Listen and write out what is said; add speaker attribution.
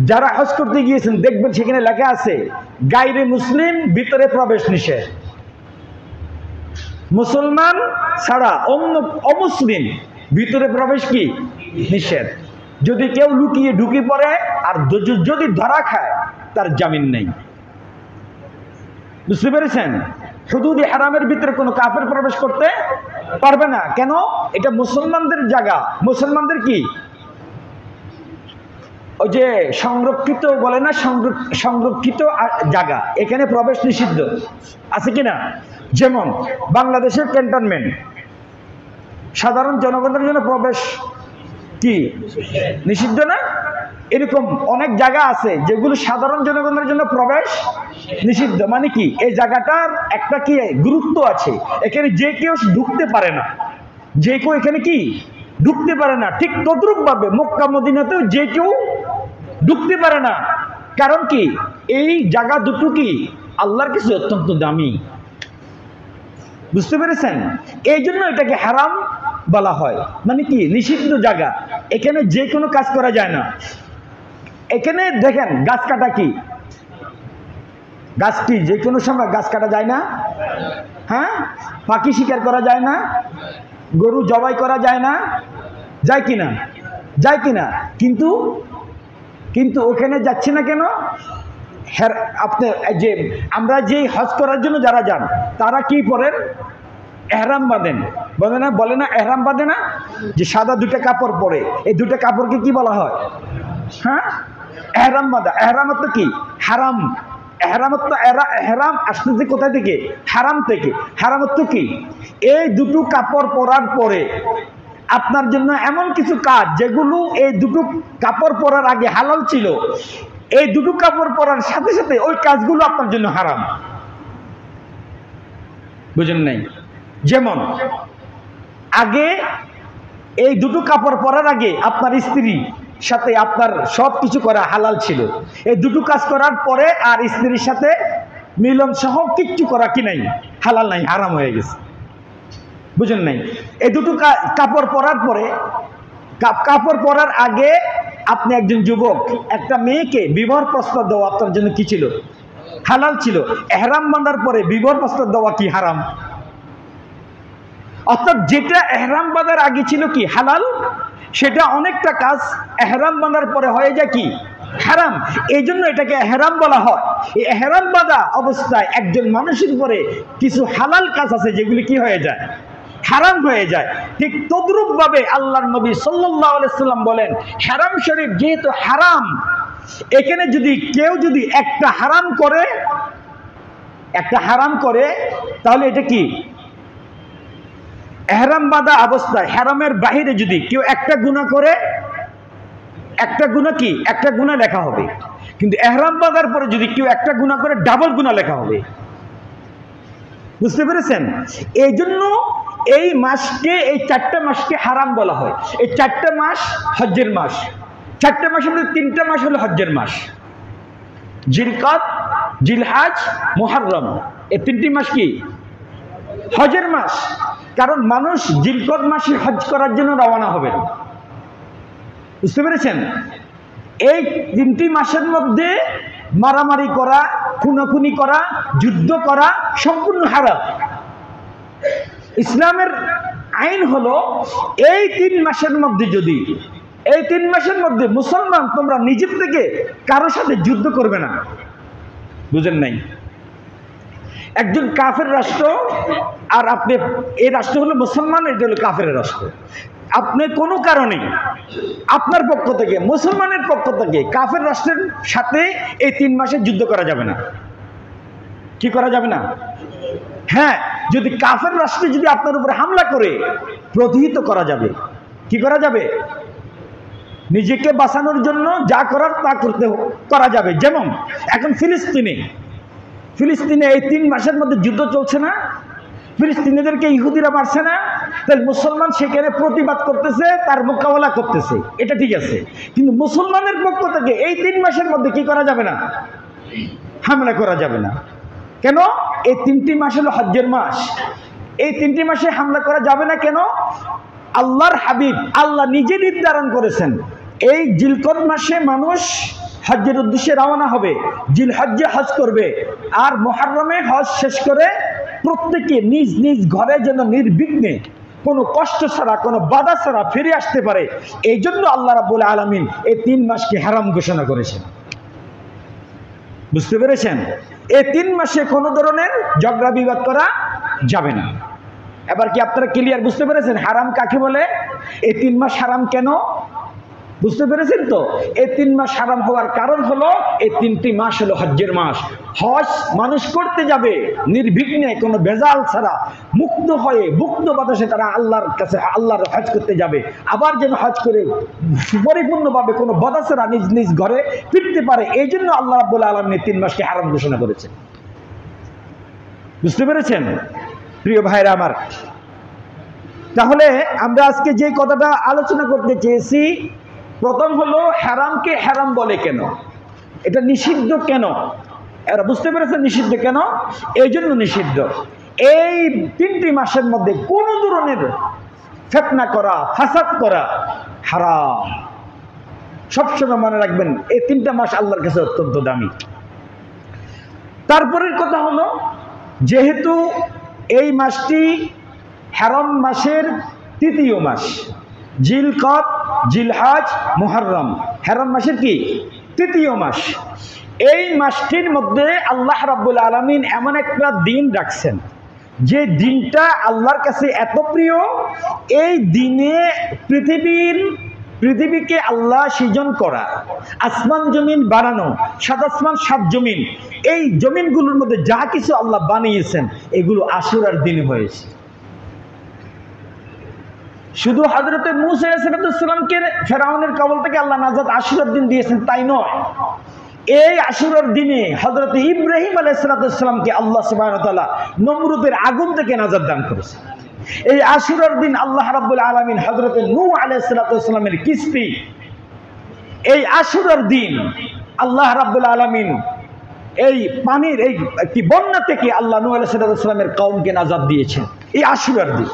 Speaker 1: যারা হজ করতে গিয়েছেন দেখবেন সেখানে লেখা আছে গায়রে মুসলিম ভিতরে প্রবেশ নিষেধ, মুসলমান ছাড়া অন্য অমুসলিম ভিতরে প্রবেশ কি নিষেধ। যদি কেউ লুকিয়ে ঢুকে পড়ে আর যদি ধরা খায় তার জামিন নেই। বুঝতে পেরেছেন? হুদুদে হারামের ভিতরে কোনো কাফের প্রবেশ করতে পারবে না। কেন? এটা মুসলমানদের জায়গা, মুসলমানদের কি ওই যে সংরক্ষিত বলে না, সংরক্ষিত জায়গা, এখানে প্রবেশ নিষিদ্ধ আছে কিনা? যেমন বাংলাদেশের ক্যান্টনমেন্ট, সাধারণ জনগণের জন্য প্রবেশ কি নিষিদ্ধ না? এরকম অনেক জায়গা আছে যেগুলো সাধারণ জনগণের জন্য প্রবেশ নিষিদ্ধ। মানে কি এই জায়গাটার একটা কি গুরুত্ব আছে, এখানে যে কেউ ঢুকতে পারে না, যে কেউ এখানে কি ঢুকতে পারে না। ঠিক তদ্রুপ ভাবে মক্কা মদিনাতেও যে কেউ ঢুকতে পারে না। কারণ কি এই জায়গা দুটো কি আল্লাহর কাছে অত্যন্ত দামি। বুঝতে পেরেছেন? এই জন্য এটাকে হারাম বলা হয়, মানে কি নিষিদ্ধ জায়গা। এখানে যে কোনো কাজ করা যায় না। এখানে দেখেন গাছ কাটা কি, গাছ কি যে কোনো সময় গাছ কাটা যায় না? হ্যাঁ, পাখি শিকার করা যায় না, গরু জবাই করা যায় না, যায় কিনা? যায় কিনা? কিন্তু কিন্তু ওখানে যাচ্ছে না কেন? আপনি যে আমরা যে হজ করার জন্য যারা যান তারা কি পরেন? এহরাম বাঁধেন, বলে না এহরাম বাঁধে না, যে সাদা দুটা কাপড় পরে, এই দুটা কাপড়কে কি বলা হয়? হ্যাঁ, এহরাম বাঁধা। এহরামত কি হারাম, এহরামত এহরাম আসতেছে কোথায় থেকে? হারাম থেকে। হারামত কি এই দুটো কাপড় পরার পরে আপনার জন্য এমন কিছু কাজ যেগুলো এই দুটো কাপড় পরার আগে হালাল ছিল, এই দুটো কাপড় পরার সাথে সাথে ওই কাজগুলো আপনার জন্য হারাম। বুঝেন নাই? যেমন আগে এই দুটো কাপড় পরার আগে আপনার স্ত্রী সাথে আপনার সব কিছু করা হালাল ছিল, এই দুটো কাজ করার পরে আর স্ত্রীর সাথে মিলন সহ কিচ্ছু করা কি নাই, হালাল নাই, হারাম হয়ে গেছে। বুঝেন নাই? এই দুটো কাপড় পরার পরে, কাপড় পরার আগে আপনি একজন যুবক একটা মেয়েকে বিবাহ প্রস্তাব দেওয়া আপনার জন্য কি ছিল? হালাল ছিল। এহরাম বাঁধার পরে বিবাহ প্রস্তাব দেওয়া কি হারাম? অর্থাৎ যেটা এহরাম বাঁধার আগে ছিল কি হালাল, সেটা অনেকটা কাজ এহরাম বাঁধার পরে হয়ে যায় কি হারাম। এই জন্য এটাকে এহরাম বলা হয়। এই এহরাম বাঁধা অবস্থায় একজন মানুষের উপরে কিছু হালাল কাজ আছে যেগুলি কি হয়ে যায়? হারাম হয়ে যায়। ঠিক তদ্রুপ ভাবে আল্লাহর নবী সাল্লাল্লাহু আলাইহি সাল্লাম বলেন, হারাম শরীফ যেহেতু হারাম, এখানে যদি কেউ যদি একটা হারাম করে তাহলে এটা কি এহরাম বাঁধা অবস্থায় হারামের বাহিরে যদি কেউ একটা গুনাহ করে, একটা গুনাহ কি একটা গুনাহ লেখা হবে। কিন্তু এহরাম বাঁধার পরে যদি কেউ একটা গুনাহ করে ডাবল গুনাহ লেখা হবে। বুঝতে পেরেছেন? এই জন্য এই মাসকে, এই 4টা মাসকে হারাম বলা হয়। এই 4টা মাস হজ্জের মাস। 4টা মাসের মধ্যে 3টা মাস হলো হজ্জের মাস, জিলকদ, জিলহজ, মুহররম। এই 3টি মাস কি হজের মাস। কারণ মানুষ জিলকদ মাসে হজ করার জন্য রওনা হবেন। বুঝতে পেরেছেন? এই 3টি মাসের মধ্যে মারামারি করা, খুনাখুনি করা, যুদ্ধ করা সম্পূর্ণ হারাম। ইসলামের আইন হলো এই 3 মাসের মধ্যে যদি, এই 3 মাসের মধ্যে মুসলমান তোমরা নিজের থেকে কারোর সাথে যুদ্ধ করবে না। বুঝেন নাই? একজন কাফের রাষ্ট্র আর আপনি, এই রাষ্ট্র হলো মুসলমান, এটা হলো কাফের রাষ্ট্র। আপনি কোনো কারণে আপনার পক্ষ থেকে, মুসলমানের পক্ষ থেকে কাফের রাষ্ট্রের সাথে এই 3 মাসে যুদ্ধ করা যাবে না। কি করা যাবে না? হ্যাঁ, যদি কাফের রাষ্ট্রে যদি আপনার উপরে হামলা করে, প্রতিহত করা যাবে। কি করা যাবে? নিজেকে বাঁচানোর জন্য যা করার তা করা যাবে। যেমন এখন ফিলিস্তিনে এই 3 মাসের মধ্যে যুদ্ধ চলছে না, ফিলিস্তিনিদেরকে ইহুদিরা মারছে না, তাহলে মুসলমান সেখানে প্রতিবাদ করতেছে, তার মোকাবেলা করতেছে, এটা ঠিক আছে। কিন্তু মুসলমানের পক্ষ থেকে এই 3 মাসের মধ্যে কি করা যাবে না? হামলা করা যাবে না। কেন? এই 3টি মাস হলো হজ্জের মাস। এই 3টি মাসে হামলা করা যাবে না কেন? আল্লাহর হাবিব আল্লাহ নিজে নির্ধারণ করেছেন এই জিলকদ মাসে মানুষ হজ্জের উদ্দেশ্যে রওনা হবে, জিলহজ্জে হজ করবে, আর মুহররমে হজ শেষ করে প্রত্যেকে নিজ নিজ ঘরে যেন নির্বিঘ্নে কোনো কষ্ট ছাড়া কোনো বাধা ছাড়া ফিরে আসতে পারে। এই জন্য আল্লাহ রাব্বুল আলামিন এই 3 মাসকে হারাম ঘোষণা করেছেন। বুঝতে পেরেছেন? এই 3 মাসে কোনো ধরনের ঝগড়া বিবাদ করা যাবে না। এবার কি আপনারা ক্লিয়ার বুঝতে পেরেছেন হারাম কাকে বলে? এই 3 মাস হারাম কেন বুঝতে পেরেছেন? তো এই 3 মাস হারাম হওয়ার কারণ হলো এই 3টি মাস হলো হজ্জের মাস। হজ মানুষ করতে যাবে নির্বিঘ্নে কোনো ভেজাল ছাড়া, মুক্ত হয়ে মুক্ত বাতাসে তারা আল্লাহর কাছে আল্লাহর হজ করতে যাবে। আবার যেন হজ করে পরিপূর্ণভাবে কোনো বাধা ছাড়া নিজ নিজ ঘরে ফিরতে পারে। এই জন্য আল্লাহ রাব্বুল আলামিন 3 মাসকে হারাম ঘোষণা করেছেন। বুঝতে পেরেছেন প্রিয় ভাইরা আমার? তাহলে আমরা আজকে যে কথাটা আলোচনা করতে চেয়েছি, প্রথম হলো হারামকে হারাম বলে কেন, এটা নিষিদ্ধ কেন। এরা বুঝতে পেরেছেন নিষিদ্ধ কেন? এই জন্য নিষিদ্ধ, এই 3টি মাসের মধ্যে কোন ধরনের ফিতনা করা, ফাসাদ করা হারাম। সবসময় মনে রাখবেন এই 3টা মাস আল্লাহর কাছে অত্যন্ত দামি। তারপরের কথা হলো, যেহেতু এই মাসটি হারাম মাসের 3য় মাস, জিলকদ, জিলহজ, মুহররম হারাম মাসের কি 3য় মাস। এই মাসটির মধ্যে আল্লাহ রাব্বুল আলামিন এমন একটা দিন রাখছেন যে দিনটা আল্লাহর কাছে এত প্রিয়। এই দিনে পৃথিবীকে আল্লাহ সৃজন করা, আসমান জমিন বানানো, 7 আসমান 7 জমিন, এই জমিনগুলোর মধ্যে যা কিছু আল্লাহ বানিয়েছেন এগুলো আশুরার দিনে হয়েছে। শুধু হযরতে মূসা আলাইহিস সালামকে ফেরাউনের কবল থেকে আল্লাহ নাজাত আশুরার দিন দিয়েছেন তাই নয়, এই আশুরার দিনে হযরতে ইব্রাহিম আলাইহিস সালামকে আল্লাহ সুবহানাহু ওয়া তাআলা নমরুদের আগুন থেকে নাজাত দান করেছেন। এই আশুরার দিন আল্লাহ রাব্বুল আলামিন হযরতে নূহ আলাইহিস সালামের কিস্তি, এই আশুরার দিন আল্লাহ রাব্বুল আলামিন এই পানির এই কি বন্যা থেকে আল্লাহ নূহ আলাইহিস সালামের কওমকে নাজাত দিয়েছেন এই আশুরার দিন।